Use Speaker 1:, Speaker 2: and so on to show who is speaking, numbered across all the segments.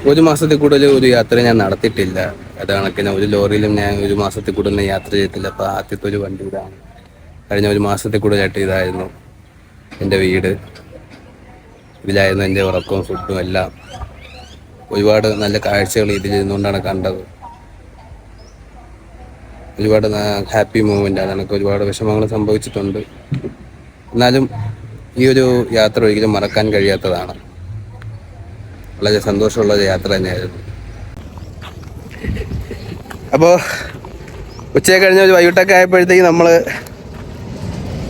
Speaker 1: ഒരു മാസത്തിൽ കൂടുതൽ ഒരു യാത്ര ഞാൻ നടത്തിയിട്ടില്ല. അത് കണക്കിന് ഒരു ലോറിയിലും ഞാൻ ഒരു മാസത്തിൽ കൂടുതൽ യാത്ര ചെയ്തിട്ടില്ല. അപ്പോൾ ആദ്യത്തെ ഒരു വണ്ടി ഇതാണ്. കഴിഞ്ഞ ഒരു മാസത്തിൽ കൂടുതലായിട്ട് ഇതായിരുന്നു എൻ്റെ വീട്. ഇതിലായിരുന്നു എൻ്റെ ഉറക്കവും ഫുഡും എല്ലാം. ഒരുപാട് നല്ല കാഴ്ചകൾ ഇതിലിരുന്നുകൊണ്ടാണ് കണ്ടത്. ഒരുപാട് ഹാപ്പി മൂമെൻ്റാണ്. എനിക്ക് ഒരുപാട് വിഷമങ്ങൾ സംഭവിച്ചിട്ടുണ്ട്. എന്നാലും ഈ ഒരു യാത്ര ഒരിക്കലും മറക്കാൻ കഴിയാത്തതാണ്. വളരെ സന്തോഷമുള്ള ഒരു യാത്ര തന്നെയായിരുന്നു. അപ്പോൾ ഉച്ചയൊക്കെ കഴിഞ്ഞ ഒരു വൈകിട്ടൊക്കെ ആയപ്പോഴത്തേക്ക് നമ്മൾ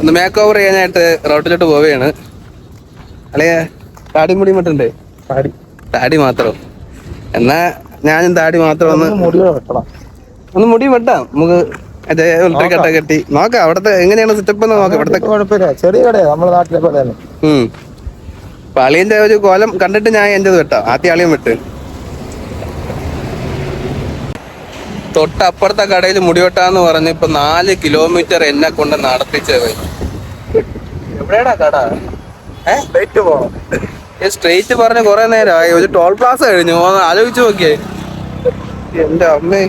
Speaker 1: ഒന്ന് മേക്ക് ഓവർ ചെയ്യാനായിട്ട് റോട്ടിലോട്ട് പോവുകയാണ്. അല്ലെങ്കിൽ താടി മുടി മറ്റുണ്ടേ? താടി മാത്രം. എന്നാ ഞാനും താടി മാത്രം ഒന്ന് മുടി വെട്ടാം. നമുക്ക് മറ്റേ ഇലക്ട്രിക് കെട്ടി നോക്കാം. അവിടത്തെ എങ്ങനെയാണ് സെറ്റപ്പ് എന്ന് നോക്കാം. ഇവിടത്തെ
Speaker 2: ചെറിയ കടയാ നമ്മുടെ നാട്ടിലെ പോലെ തന്നെ.
Speaker 1: അപ്പൊ അളിയന്റെ ഒരു കോലം കണ്ടിട്ട് ഞാൻ എൻ്റെ വെട്ടാം. ആദ്യം അളിയൻ വെട്ട്. തൊട്ടപ്പുറത്തെ കടയിൽ മുടി വെട്ടാന്ന് പറഞ്ഞ് ഇപ്പൊ 4 കിലോമീറ്റർ എന്നെ കൊണ്ട് നടത്തിച്ചത്. എവിടെയാടാ കട? സ്ട്രെയിറ്റ് പറഞ്ഞ് കുറെ നേരമായി. ഒരു ടോൾ പ്ലാസ കഴിഞ്ഞു. ആലോചിച്ച് നോക്കിയേ എന്റെ അമ്മേ.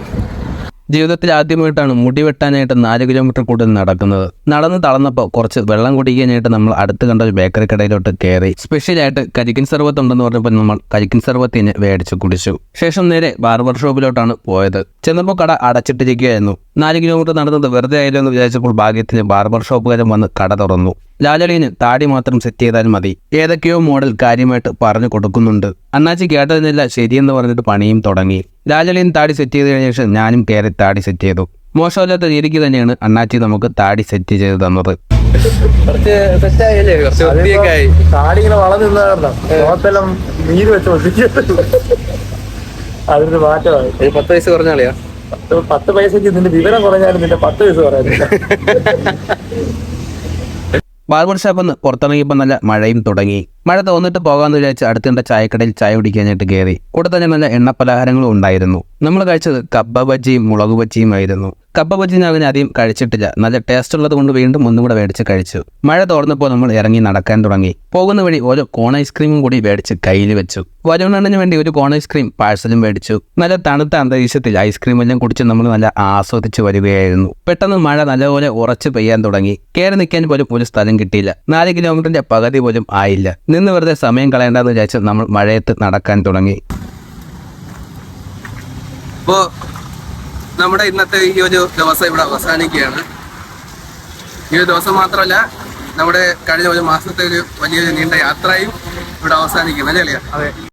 Speaker 1: ജീവിതത്തിൽ ആദ്യമായിട്ടാണ് മുടി വെട്ടാനായിട്ട് 4 കിലോമീറ്റർ കൂടുതൽ നടക്കുന്നത്. നടന്ന് തളർന്നപ്പോൾ കുറച്ച് വെള്ളം കുടിക്കാനായിട്ട് നമ്മൾ അടുത്ത് കണ്ട ഒരു ബേക്കറി കടയിലോട്ട് കയറി. സ്പെഷ്യലായിട്ട് കരിക്കിൻ സർവത്ത് ഉണ്ടെന്ന് പറഞ്ഞപ്പോൾ നമ്മൾ കരിക്കിൻ സർവത്തിന് മേടിച്ച് കുടിച്ചു. ശേഷം നേരെ ബാർബർ ഷോപ്പിലോട്ടാണ് പോയത്. ചെന്നപ്പോൾ കട അടച്ചിട്ടിരിക്കുകയായിരുന്നു. 4 കിലോമീറ്റർ നടന്നത് വെറുതെ ആയല്ലോ എന്ന് വിചാരിച്ചപ്പോൾ ഭാഗ്യത്തിന് ബാർബർ ഷോപ്പുകാരൻ വന്ന് കട തുറന്നു. ലാലളിന് താടി മാത്രം സെറ്റ് ചെയ്താൽ മതി. ഏതൊക്കെയോ മോഡൽ കാര്യമായിട്ട് പറഞ്ഞു കൊടുക്കുന്നുണ്ട്. അണ്ണാച്ചി കേട്ടതിനില്ല ശരിയെന്ന് പറഞ്ഞിട്ട് പണിയും തുടങ്ങി. ലാലളിന് താടി സെറ്റ് ചെയ്ത് കഴിഞ്ഞ ശേഷം ഞാനും കയറി താടി സെറ്റ് ചെയ്തു. മോശമില്ലാത്ത രീതിക്ക് തന്നെയാണ് അണ്ണാച്ചി നമുക്ക് താടി സെറ്റ് ചെയ്ത് തന്നത്.
Speaker 2: താടി ഇങ്ങനെ വളർന്നു നീര് വെച്ച് അതിന് മാറ്റമായി.
Speaker 1: 10 വയസ്സ് കുറഞ്ഞാളിയാ?
Speaker 2: 10 പൈസക്ക് നിന്റെ വിവരം കുറഞ്ഞാലും നിന്റെ 10 വയസ്സ് പറയാനില്ല.
Speaker 1: ബാർബർ ഷോപ്പിൽ നിന്ന് പുറത്തിറങ്ങിയപ്പോൾ നല്ല മഴയും തുടങ്ങി. മഴ തോന്നിട്ട് പോകാമെന്ന് വിചാരിച്ച് അടുത്തുണ്ട ചായക്കടയിൽ ചായ കുടിക്കാനായിട്ട് കയറി. കൂടെ തന്നെ നല്ല എണ്ണ പലഹാരങ്ങളും ഉണ്ടായിരുന്നു. നമ്മൾ കഴിച്ചത് കപ്പ ബജ്ജിയും മുളക് ബജ്ജിയും ആയിരുന്നു. കപ്പ ബജ്ജി ഞാൻ അതിന് അധികം കഴിച്ചിട്ടില്ല. നല്ല ടേസ്റ്റ് ഉള്ളത് കൊണ്ട് വീണ്ടും ഒന്നും കൂടെ മേടിച്ച് കഴിച്ചു. മഴ തോർന്നപ്പോൾ നമ്മൾ ഇറങ്ങി നടക്കാൻ തുടങ്ങി. പോകുന്ന വഴി ഓരോ കോൺ ഐസ്ക്രീമും കൂടി മേടിച്ച് കയ്യിൽ വെച്ചു. വരുണണ്ണന് വേണ്ടി ഒരു കോൺ ഐസ്ക്രീം പാഴ്സലും മേടിച്ചു. നല്ല തണുത്ത അന്തരീക്ഷത്തിൽ ഐസ്ക്രീം എല്ലാം കുടിച്ച് നമ്മൾ നല്ല ആസ്വദിച്ച് വരികയായിരുന്നു. പെട്ടെന്ന് മഴ നല്ലപോലെ ഉറച്ചു പെയ്യാൻ തുടങ്ങി. കയറി നിൽക്കാൻ പോലും ഒരു സ്ഥലം കിട്ടിയില്ല. 4 കിലോമീറ്ററിന്റെ പകുതി പോലും ആയില്ല. നിന്ന് വെറുതെ സമയം കളയേണ്ടെന്ന് വിചാരിച്ച് നമ്മൾ മഴയത്ത് നടക്കാൻ തുടങ്ങി. അപ്പോൾ നമ്മുടെ ഇന്നത്തെ ഈ ഒരു ദിവസം ഇവിടെ അവസാനിക്കുകയാണ്. ഈ ഒരു ദിവസം മാത്രമല്ല, നമ്മുടെ കഴിഞ്ഞ ഒരു മാസത്തെ ഒരു വലിയൊരു നീണ്ട യാത്രയും ഇവിടെ അവസാനിക്കുകയാണ്. അല്ലേ?
Speaker 2: അതെ.